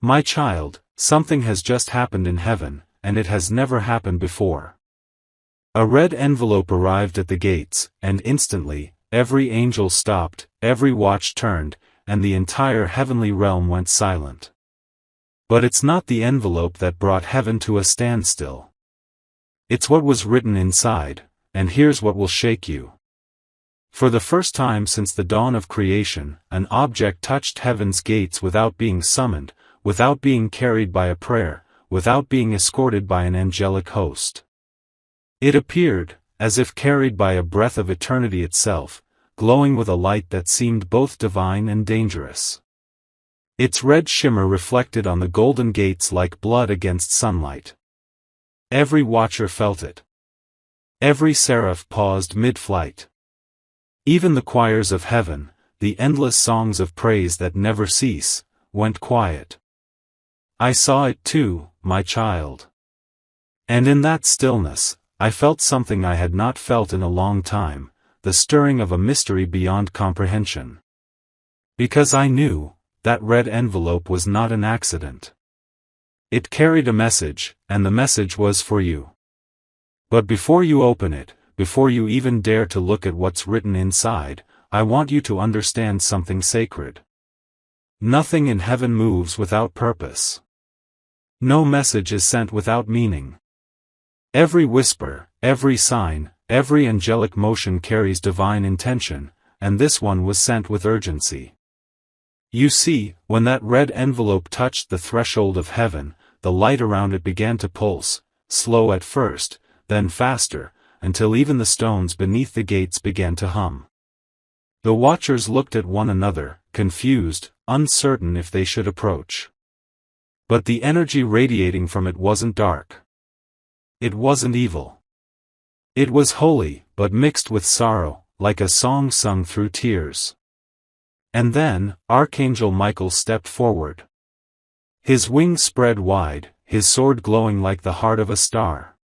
My child, something has just happened in heaven, and it has never happened before. A red envelope arrived at the gates, and instantly, every angel stopped, every watch turned, and the entire heavenly realm went silent. But it's not the envelope that brought heaven to a standstill. It's what was written inside, and here's what will shake you. For the first time since the dawn of creation, an object touched heaven's gates without being summoned, without being carried by a prayer, without being escorted by an angelic host. It appeared, as if carried by a breath of eternity itself, glowing with a light that seemed both divine and dangerous. Its red shimmer reflected on the golden gates like blood against sunlight. Every watcher felt it. Every seraph paused mid-flight. Even the choirs of heaven, the endless songs of praise that never cease, went quiet. I saw it too, my child. And in that stillness, I felt something I had not felt in a long time, the stirring of a mystery beyond comprehension. Because I knew, that red envelope was not an accident. It carried a message, and the message was for you. But before you open it, before you even dare to look at what's written inside, I want you to understand something sacred. Nothing in heaven moves without purpose. No message is sent without meaning. Every whisper, every sign, every angelic motion carries divine intention, and this one was sent with urgency. You see, when that red envelope touched the threshold of heaven, the light around it began to pulse, slow at first, then faster, until even the stones beneath the gates began to hum. The watchers looked at one another, confused, uncertain if they should approach. But the energy radiating from it wasn't dark. It wasn't evil. It was holy, but mixed with sorrow, like a song sung through tears. And then, Archangel Michael stepped forward. His wings spread wide, his sword glowing like the heart of a star.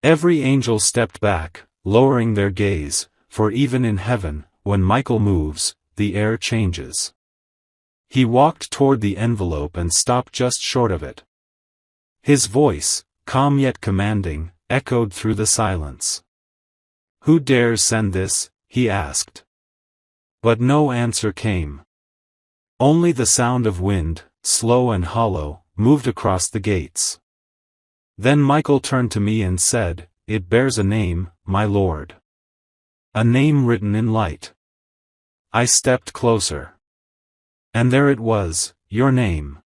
Every angel stepped back, lowering their gaze, for even in heaven, when Michael moves, the air changes. He walked toward the envelope and stopped just short of it. His voice, calm yet commanding, echoed through the silence. "Who dares send this?" he asked. But no answer came. Only the sound of wind, slow and hollow, moved across the gates. Then Michael turned to me and said, "It bears a name, my lord. A name written in light." I stepped closer. And there it was, your name.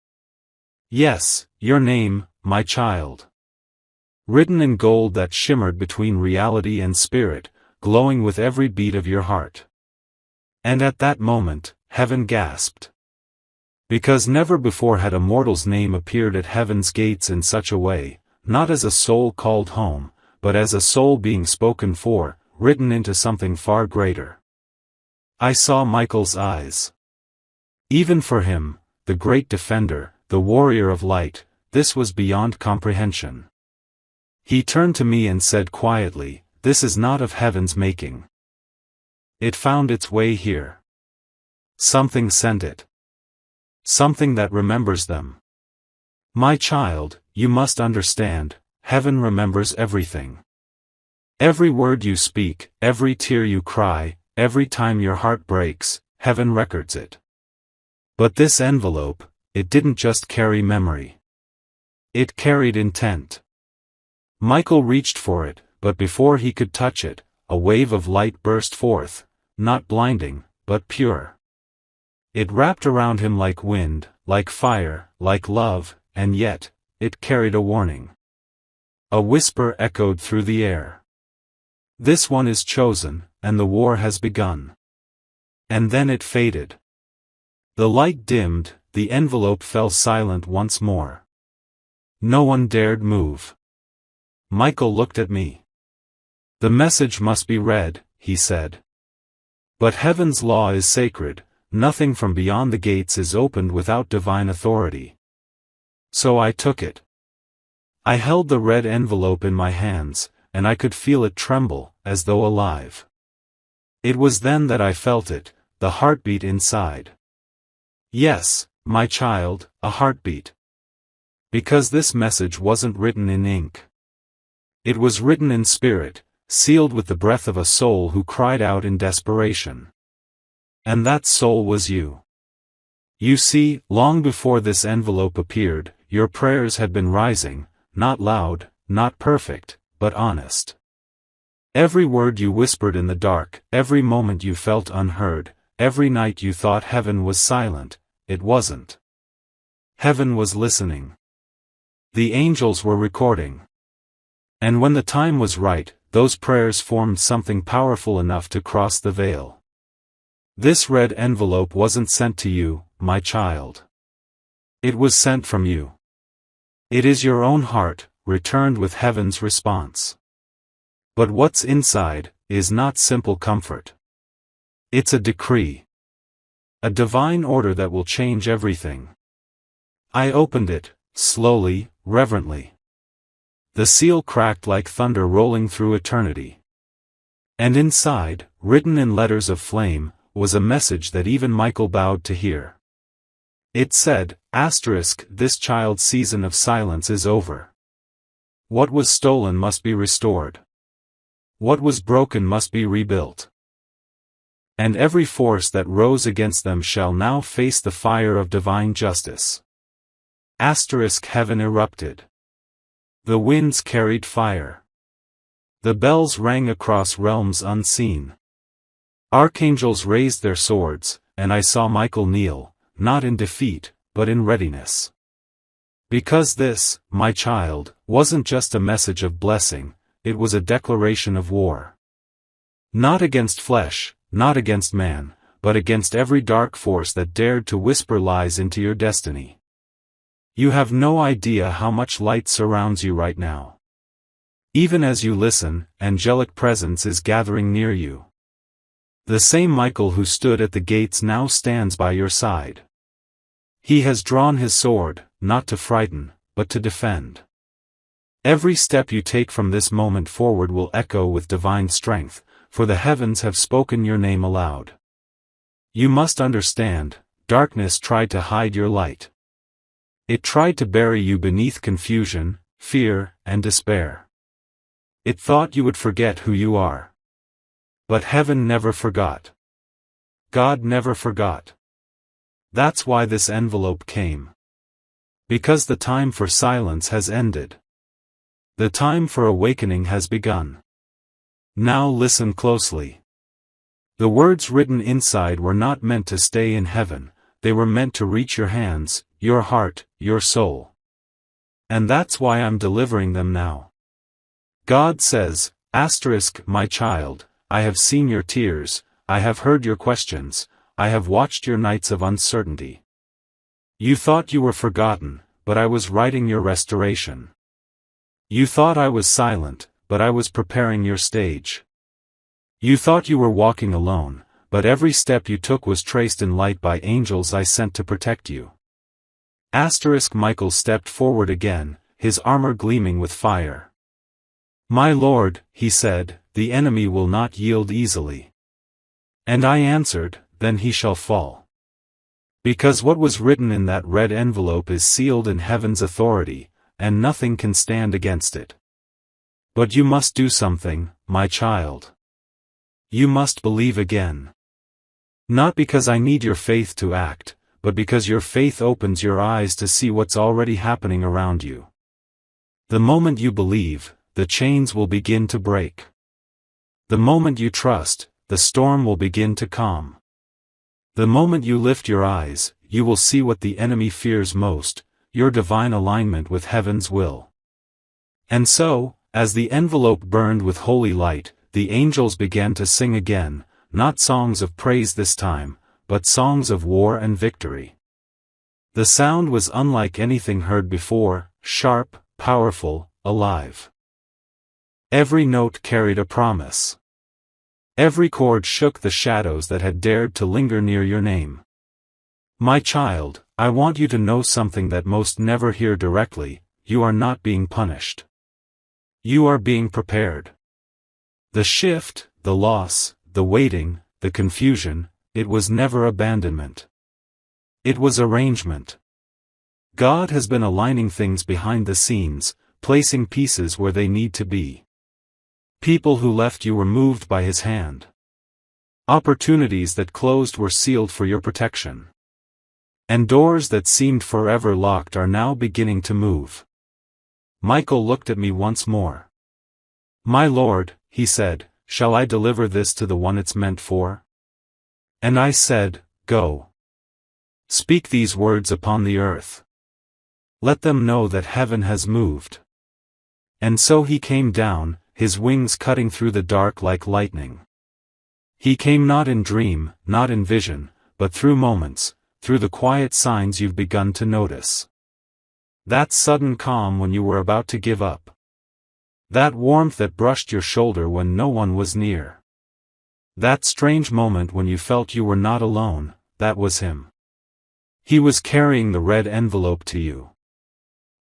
Yes, your name, my child. Written in gold that shimmered between reality and spirit, glowing with every beat of your heart. And at that moment, heaven gasped. Because never before had a mortal's name appeared at heaven's gates in such a way, not as a soul called home, but as a soul being spoken for, written into something far greater. I saw Michael's eyes. Even for him, the great defender, the warrior of light, this was beyond comprehension. He turned to me and said quietly, "This is not of heaven's making. It found its way here. Something sent it. Something that remembers them. My child, you must understand, heaven remembers everything. Every word you speak, every tear you cry, every time your heart breaks, heaven records it. But this envelope, it didn't just carry memory. It carried intent." Michael reached for it, but before he could touch it, a wave of light burst forth, not blinding, but pure. It wrapped around him like wind, like fire, like love, and yet, it carried a warning. A whisper echoed through the air. "This one is chosen, and the war has begun." And then it faded. The light dimmed, the envelope fell silent once more. No one dared move. Michael looked at me. "The message must be read," he said. "But heaven's law is sacred, nothing from beyond the gates is opened without divine authority." So I took it. I held the red envelope in my hands, and I could feel it tremble, as though alive. It was then that I felt it, the heartbeat inside. Yes, my child, a heartbeat. Because this message wasn't written in ink. It was written in spirit, sealed with the breath of a soul who cried out in desperation. And that soul was you. You see, long before this envelope appeared, your prayers had been rising, not loud, not perfect, but honest. Every word you whispered in the dark, every moment you felt unheard, every night you thought heaven was silent, it wasn't. Heaven was listening. The angels were recording. And when the time was right, those prayers formed something powerful enough to cross the veil. This red envelope wasn't sent to you, my child. It was sent from you. It is your own heart, returned with heaven's response. But what's inside is not simple comfort. It's a decree. A divine order that will change everything. I opened it, slowly, reverently. The seal cracked like thunder rolling through eternity. And inside, written in letters of flame, was a message that even Michael bowed to hear. It said, this child's season of silence is over. What was stolen must be restored. What was broken must be rebuilt. And every force that rose against them shall now face the fire of divine justice. Heaven erupted. The winds carried fire. The bells rang across realms unseen. Archangels raised their swords, and I saw Michael kneel, not in defeat, but in readiness. Because this, my child, wasn't just a message of blessing, it was a declaration of war. Not against flesh, not against man, but against every dark force that dared to whisper lies into your destiny. You have no idea how much light surrounds you right now. Even as you listen, angelic presence is gathering near you. The same Michael who stood at the gates now stands by your side. He has drawn his sword, not to frighten, but to defend. Every step you take from this moment forward will echo with divine strength, for the heavens have spoken your name aloud. You must understand, darkness tried to hide your light. It tried to bury you beneath confusion, fear, and despair. It thought you would forget who you are. But heaven never forgot. God never forgot. That's why this envelope came. Because the time for silence has ended. The time for awakening has begun. Now listen closely. The words written inside were not meant to stay in heaven, they were meant to reach your hands, your heart, your soul. And that's why I'm delivering them now. God says, my child, I have seen your tears, I have heard your questions, I have watched your nights of uncertainty. You thought you were forgotten, but I was writing your restoration. You thought I was silent, but I was preparing your stage. You thought you were walking alone, but every step you took was traced in light by angels I sent to protect you. Michael stepped forward again, his armor gleaming with fire. My lord, he said, the enemy will not yield easily. And I answered, then he shall fall. Because what was written in that red envelope is sealed in heaven's authority, and nothing can stand against it. But you must do something, my child. You must believe again. Not because I need your faith to act, but because your faith opens your eyes to see what's already happening around you. The moment you believe, the chains will begin to break. The moment you trust, the storm will begin to calm. The moment you lift your eyes, you will see what the enemy fears most, your divine alignment with heaven's will. And so, as the envelope burned with holy light, the angels began to sing again, not songs of praise this time, but songs of war and victory. The sound was unlike anything heard before, sharp, powerful, alive. Every note carried a promise. Every chord shook the shadows that had dared to linger near your name. My child, I want you to know something that most never hear directly, you are not being punished. You are being prepared. The shift, the loss, the waiting, the confusion, it was never abandonment. It was arrangement. God has been aligning things behind the scenes, placing pieces where they need to be. People who left you were moved by His hand. Opportunities that closed were sealed for your protection. And doors that seemed forever locked are now beginning to move. Michael looked at me once more. "My Lord," he said, "shall I deliver this to the one it's meant for?" And I said, "Go. Speak these words upon the earth. Let them know that heaven has moved." And so he came down, his wings cutting through the dark like lightning. He came not in dream, not in vision, but through moments, through the quiet signs you've begun to notice. That sudden calm when you were about to give up. That warmth that brushed your shoulder when no one was near. That strange moment when you felt you were not alone, that was Him. He was carrying the red envelope to you.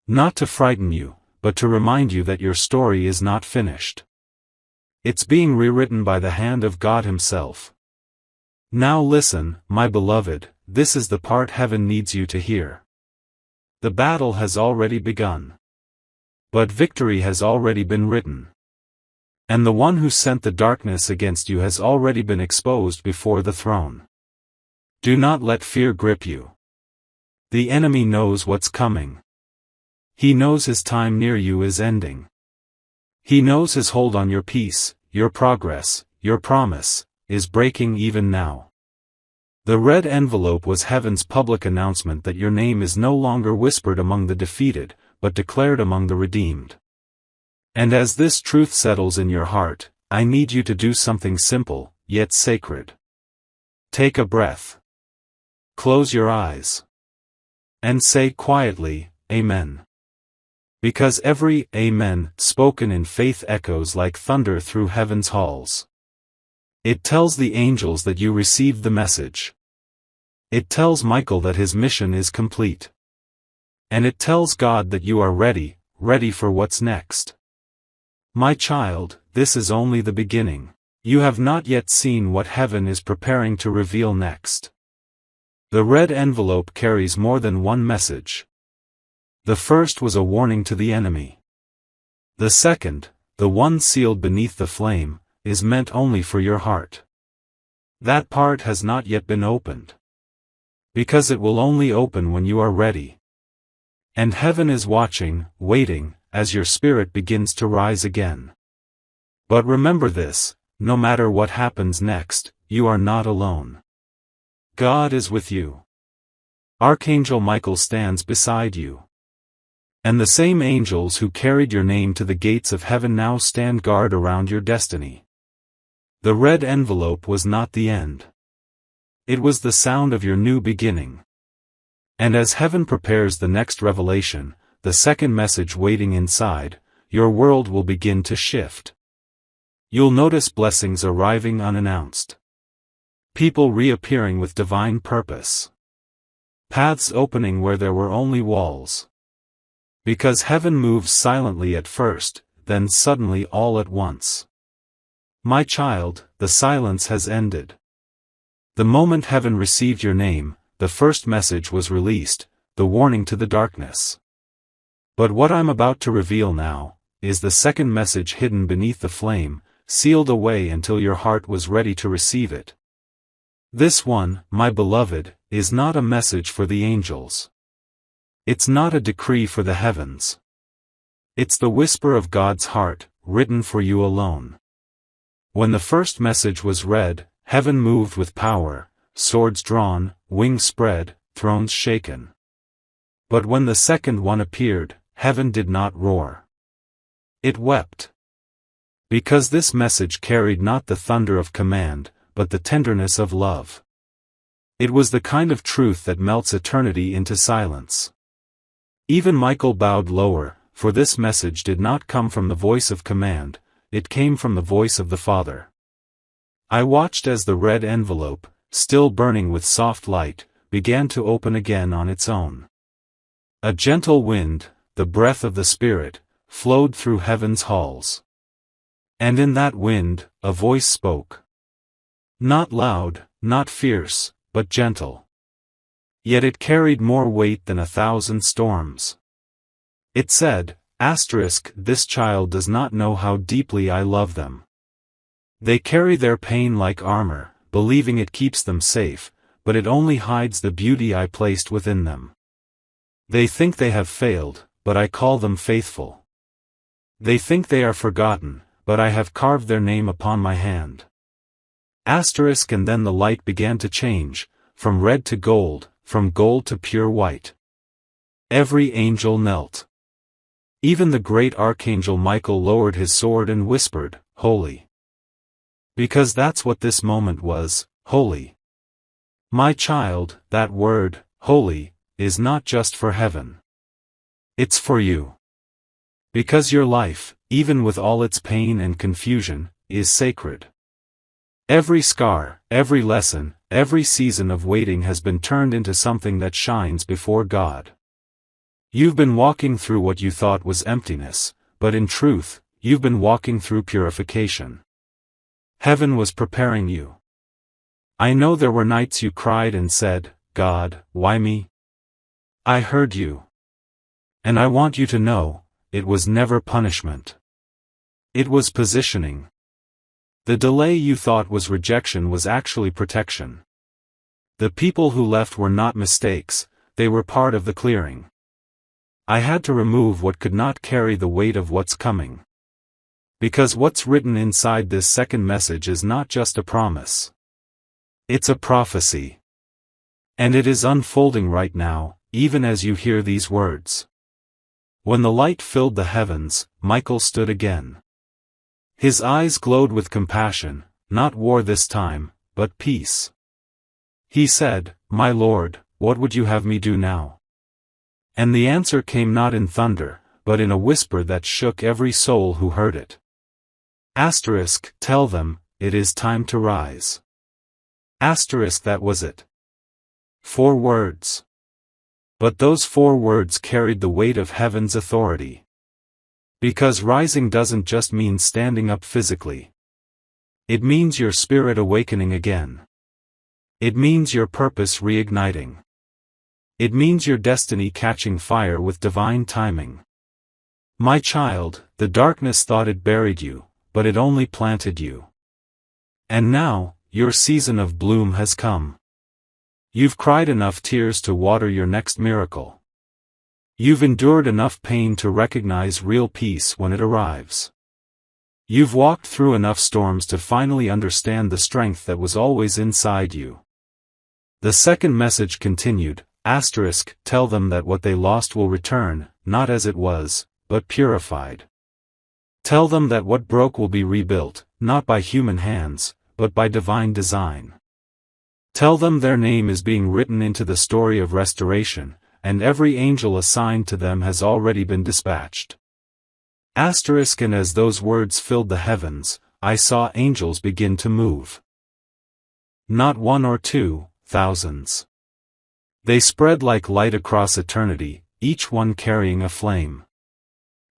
Not to frighten you, but to remind you that your story is not finished. It's being rewritten by the hand of God Himself. Now listen, my beloved, this is the part heaven needs you to hear. The battle has already begun. But victory has already been written. And the one who sent the darkness against you has already been exposed before the throne. Do not let fear grip you. The enemy knows what's coming. He knows his time near you is ending. He knows his hold on your peace, your progress, your promise, is breaking even now. The red envelope was heaven's public announcement that your name is no longer whispered among the defeated, but declared among the redeemed. And as this truth settles in your heart, I need you to do something simple, yet sacred. Take a breath. Close your eyes. And say quietly, Amen. Because every Amen spoken in faith echoes like thunder through heaven's halls. It tells the angels that you received the message. It tells Michael that his mission is complete. And it tells God that you are ready, ready for what's next. My child, this is only the beginning. You have not yet seen what heaven is preparing to reveal next. The red envelope carries more than one message. The first was a warning to the enemy. The second, the one sealed beneath the flame, is meant only for your heart. That part has not yet been opened. Because it will only open when you are ready. And heaven is watching, waiting, as your spirit begins to rise again. But remember this, no matter what happens next, you are not alone. God is with you. Archangel Michael stands beside you. And the same angels who carried your name to the gates of heaven now stand guard around your destiny. The red envelope was not the end. It was the sound of your new beginning. And as heaven prepares the next revelation, the second message waiting inside, your world will begin to shift. You'll notice blessings arriving unannounced. People reappearing with divine purpose. Paths opening where there were only walls. Because heaven moves silently at first, then suddenly all at once. My child, the silence has ended. The moment heaven received your name, the first message was released, the warning to the darkness. But what I'm about to reveal now, is the second message hidden beneath the flame, sealed away until your heart was ready to receive it. This one, my beloved, is not a message for the angels. It's not a decree for the heavens. It's the whisper of God's heart, written for you alone. When the first message was read, heaven moved with power, swords drawn, wings spread, thrones shaken. But when the second one appeared, heaven did not roar. It wept. Because this message carried not the thunder of command, but the tenderness of love. It was the kind of truth that melts eternity into silence. Even Michael bowed lower, for this message did not come from the voice of command, it came from the voice of the Father. I watched as the red envelope, still burning with soft light, began to open again on its own. A gentle wind, the breath of the Spirit, flowed through heaven's halls. And in that wind, a voice spoke. Not loud, not fierce, but gentle. Yet it carried more weight than 1,000 storms. It said, "This child does not know how deeply I love them. They carry their pain like armor, believing it keeps them safe, but it only hides the beauty I placed within them. They think they have failed, but I call them faithful. They think they are forgotten, but I have carved their name upon my hand." And then the light began to change, from red to gold, from gold to pure white. Every angel knelt. Even the great archangel Michael lowered his sword and whispered, "Holy." Because that's what this moment was, holy. My child, that word, holy, is not just for heaven. It's for you. Because your life, even with all its pain and confusion, is sacred. Every scar, every lesson, every season of waiting has been turned into something that shines before God. You've been walking through what you thought was emptiness, but in truth, you've been walking through purification. Heaven was preparing you. I know there were nights you cried and said, "God, why me?" I heard you. And I want you to know, it was never punishment. It was positioning. The delay you thought was rejection was actually protection. The people who left were not mistakes, they were part of the clearing. I had to remove what could not carry the weight of what's coming. Because what's written inside this second message is not just a promise. It's a prophecy. And it is unfolding right now, even as you hear these words. When the light filled the heavens, Michael stood again. His eyes glowed with compassion, not war this time, but peace. He said, "My Lord, what would you have me do now?" And the answer came not in thunder, but in a whisper that shook every soul who heard it. Tell them, it is time to rise. That was it. 4 words. But those 4 words carried the weight of heaven's authority. Because rising doesn't just mean standing up physically. It means your spirit awakening again. It means your purpose reigniting. It means your destiny catching fire with divine timing. My child, the darkness thought it buried you, but it only planted you. And now, your season of bloom has come. You've cried enough tears to water your next miracle. You've endured enough pain to recognize real peace when it arrives. You've walked through enough storms to finally understand the strength that was always inside you. The second message continued, "Tell them that what they lost will return, not as it was, but purified. Tell them that what broke will be rebuilt, not by human hands, but by divine design. Tell them their name is being written into the story of restoration, and every angel assigned to them has already been dispatched." And as those words filled the heavens, I saw angels begin to move. Not 1 or 2, thousands. They spread like light across eternity, each one carrying a flame.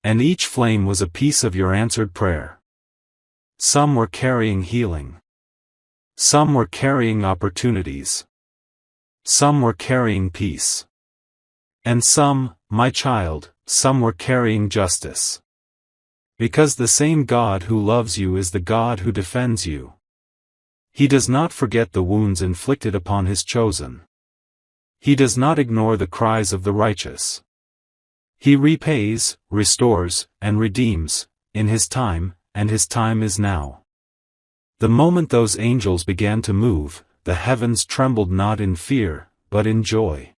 And each flame was a piece of your answered prayer. Some were carrying healing. Some were carrying opportunities. Some were carrying peace. And some, my child, some were carrying justice. Because the same God who loves you is the God who defends you. He does not forget the wounds inflicted upon his chosen. He does not ignore the cries of the righteous. He repays, restores, and redeems, in his time, and his time is now. The moment those angels began to move, the heavens trembled not in fear, but in joy.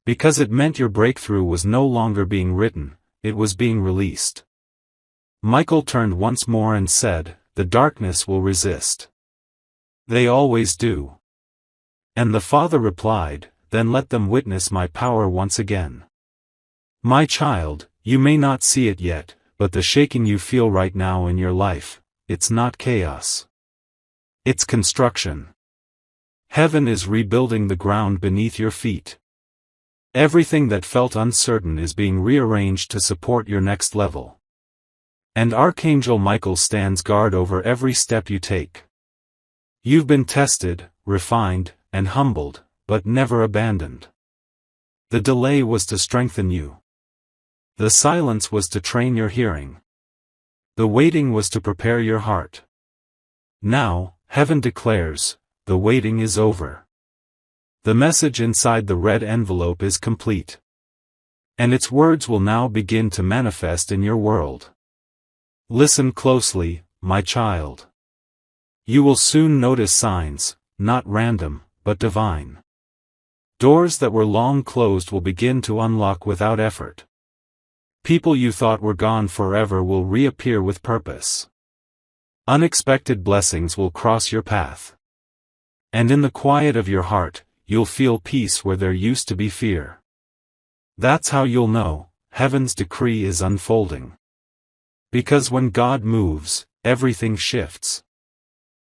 Because it meant your breakthrough was no longer being written, it was being released. Michael turned once more and said, "The darkness will resist. They always do." And the Father replied, "Then let them witness my power once again." My child, you may not see it yet, but the shaking you feel right now in your life, it's not chaos. It's construction. Heaven is rebuilding the ground beneath your feet. Everything that felt uncertain is being rearranged to support your next level. And Archangel Michael stands guard over every step you take. You've been tested, refined, and humbled, but never abandoned. The delay was to strengthen you. The silence was to train your hearing. The waiting was to prepare your heart. Now, heaven declares, the waiting is over. The message inside the red envelope is complete. And its words will now begin to manifest in your world. Listen closely, my child. You will soon notice signs, not random, but divine. Doors that were long closed will begin to unlock without effort. People you thought were gone forever will reappear with purpose. Unexpected blessings will cross your path. And in the quiet of your heart, you'll feel peace where there used to be fear. That's how you'll know, heaven's decree is unfolding. Because when God moves, everything shifts.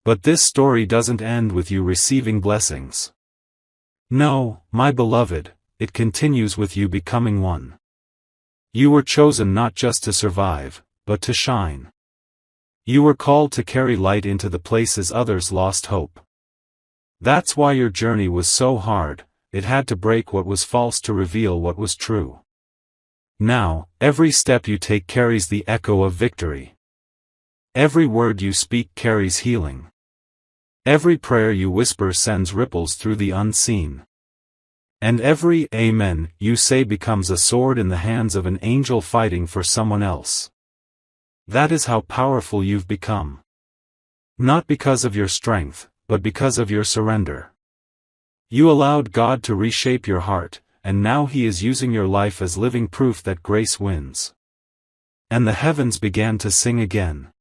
But this story doesn't end with you receiving blessings. No, my beloved, it continues with you becoming one. You were chosen not just to survive, but to shine. You were called to carry light into the places others lost hope. That's why your journey was so hard, it had to break what was false to reveal what was true. Now, every step you take carries the echo of victory. Every word you speak carries healing. Every prayer you whisper sends ripples through the unseen. And every amen you say becomes a sword in the hands of an angel fighting for someone else. That is how powerful you've become. Not because of your strength, but because of your surrender. You allowed God to reshape your heart, and now He is using your life as living proof that grace wins. And the heavens began to sing again.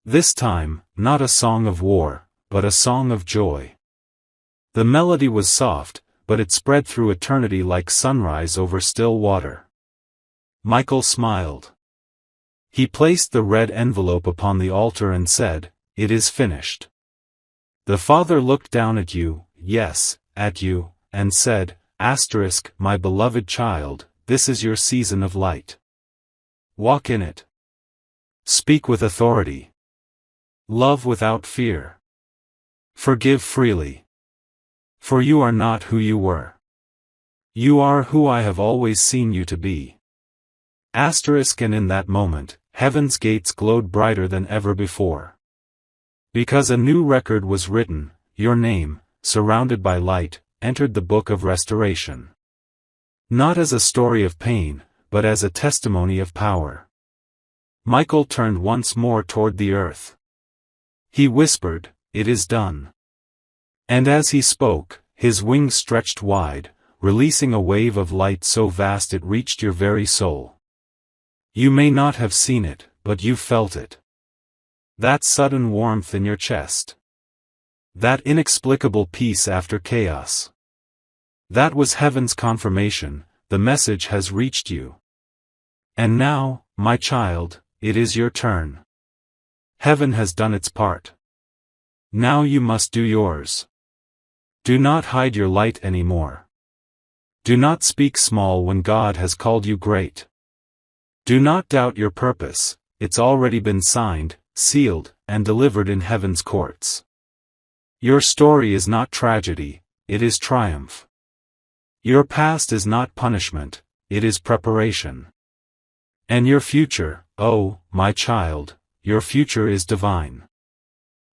This time, not a song of war, but a song of joy. The melody was soft, but it spread through eternity like sunrise over still water. Michael smiled. He placed the red envelope upon the altar and said, "It is finished." The Father looked down at you, yes, at you, and said, "My beloved child, this is your season of light. Walk in it. Speak with authority. Love without fear. Forgive freely. For you are not who you were. You are who I have always seen you to be." And in that moment, heaven's gates glowed brighter than ever before. Because a new record was written, your name, surrounded by light, entered the book of restoration. Not as a story of pain, but as a testimony of power. Michael turned once more toward the earth. He whispered, "It is done." And as he spoke, his wings stretched wide, releasing a wave of light so vast it reached your very soul. You may not have seen it, but you felt it. That sudden warmth in your chest. That inexplicable peace after chaos. That was heaven's confirmation, the message has reached you. And now, my child, it is your turn. Heaven has done its part. Now you must do yours. Do not hide your light anymore. Do not speak small when God has called you great. Do not doubt your purpose, it's already been signed, sealed, and delivered in heaven's courts. Your story is not tragedy, it is triumph. Your past is not punishment, it is preparation. And your future, oh, my child, your future is divine.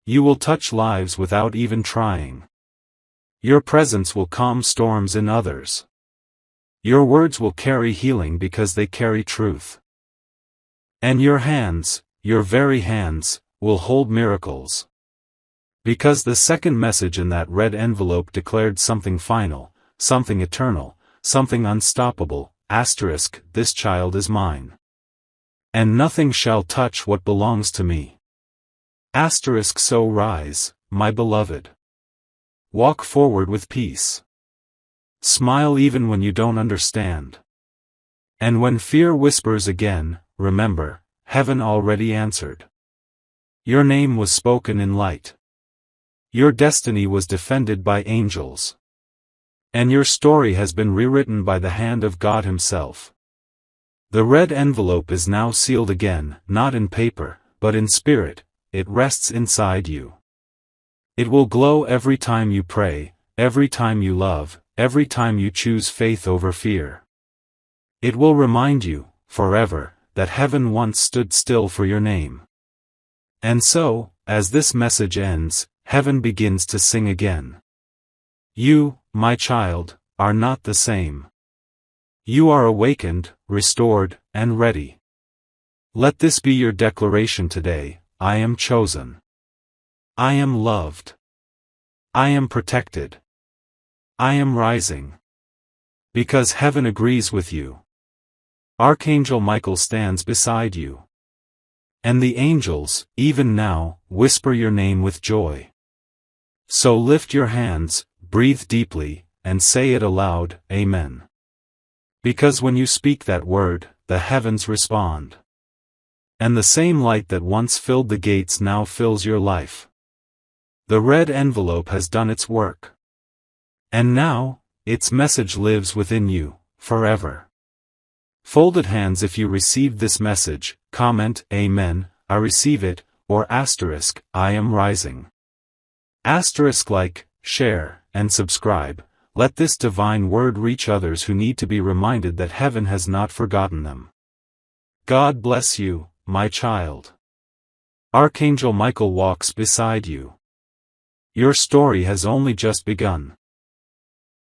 You will touch lives without even trying. Your presence will calm storms in others. Your words will carry healing because they carry truth. And your hands, your very hands, will hold miracles. Because the second message in that red envelope declared something final, something eternal, something unstoppable, this child is mine. And nothing shall touch what belongs to me. So rise, my beloved. Walk forward with peace. Smile even when you don't understand. And when fear whispers again, remember, heaven already answered. Your name was spoken in light. Your destiny was defended by angels. And your story has been rewritten by the hand of God Himself. The red envelope is now sealed again, not in paper, but in spirit, it rests inside you. It will glow every time you pray, every time you love, every time you choose faith over fear. It will remind you, forever, that heaven once stood still for your name. And so, as this message ends, heaven begins to sing again. You, my child, are not the same. You are awakened, restored, and ready. Let this be your declaration today: I am chosen. I am loved. I am protected. I am rising. Because heaven agrees with you. Archangel Michael stands beside you. And the angels, even now, whisper your name with joy. So lift your hands, breathe deeply, and say it aloud, Amen. Because when you speak that word, the heavens respond. And the same light that once filled the gates now fills your life. The red envelope has done its work. And now, its message lives within you, forever. Folded hands if you received this message, comment, Amen, I receive it, or asterisk, I am rising. Asterisk like, share, and subscribe. Let this divine word reach others who need to be reminded that heaven has not forgotten them. God bless you, my child. Archangel Michael walks beside you. Your story has only just begun.